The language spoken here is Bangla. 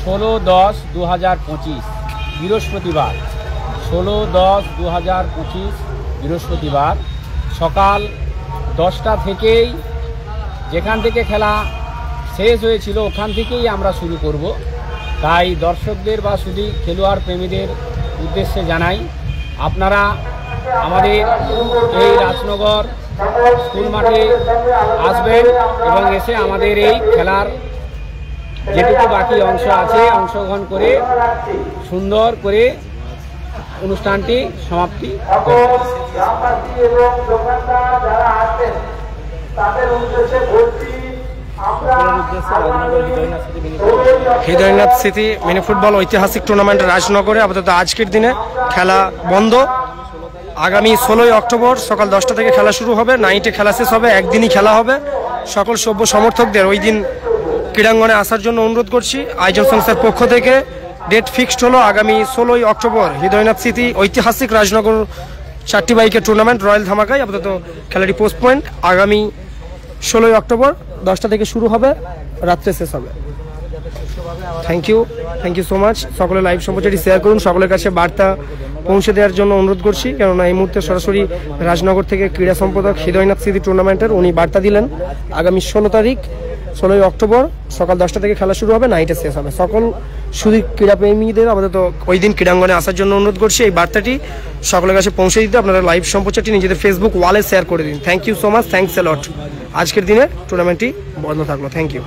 16/10/2025 বৃহস্পতিবার, 16/10/2025 বৃহস্পতিবার সকাল 10টা থেকেই, যেখান থেকে খেলা শেষ হয়েছিল ওখান থেকেই আমরা শুরু করব। তাই দর্শকদের বা শুধু খেলোয়াড় প্রেমীদের উদ্দেশ্যে জানাই, আপনারা আমাদের এই রাজনগর স্কুল মাঠে আসবেন এবং এসে আমাদের এই খেলার যেটুকু বাকি অংশ আছে অংশগ্রহণ করে সুন্দর করে অনুষ্ঠানটি সমাপ্তি হৃদয়নাথ স্মৃতি মিনি ফুটবল ঐতিহাসিক টুর্নামেন্ট রাজনগরে আপাতত আজকের দিনে খেলা বন্ধ। আগামী 16ই অক্টোবর সকাল 10টা থেকে খেলা শুরু হবে, নাইটে খেলা শেষ হবে, একদিনই খেলা হবে। সকল সভ্য সমর্থকদের ওই দিন ক্রীড়াঙ্গনে আসার জন্য অনুরোধ করছি। আয়োজন সংস্থার পক্ষ থেকে ডেট ফিক্সড হলো আগামী 16ই অক্টোবর হৃদয়নাথ স্মৃতি ঐতিহাসিক রাজনগর 4টি বাইকের টুর্নামেন্ট রয়্যাল ধামাকায়। আপাতত খেলাটি পোস্টপয়েন্ট। আগামী 16ই অক্টোবর 10টা থেকে শুরু হবে, রাত্রে শেষ হবে। Thank you so much. সকলে লাইভ সম্প্রচারটি শেয়ার করুন, সকলের কাছে বার্তা পৌঁছে দেওয়ার জন্য অনুরোধ করছি, কেননা এই মুহূর্তে সরাসরি রাজনগর থেকে ক্রীড়া সম্পাদক হৃদয়নাথ স্মৃতি টুর্নামেন্টের উনি বার্তা দিলেন আগামী 16ই অক্টোবর সকাল 10টা থেকে খেলা শুরু হবে, নাইটে শেষ হবে। সকল শুধু ক্রীড়াপ্রেমীদের আপাতত ওই দিন ক্রীড়াঙ্গনে আসার জন্য অনুরোধ করছি। এই বার্তাটি সকলের কাছে পৌঁছে দিতে আপনারা লাইভ সম্প্রচারটি নিজেদের ফেসবুক ওয়ালে শেয়ার করে দিন। Thank you so much, thanks a lot. আজকের দিনে টুর্নামেন্টটি বন্ধ থাকলো। Thank you.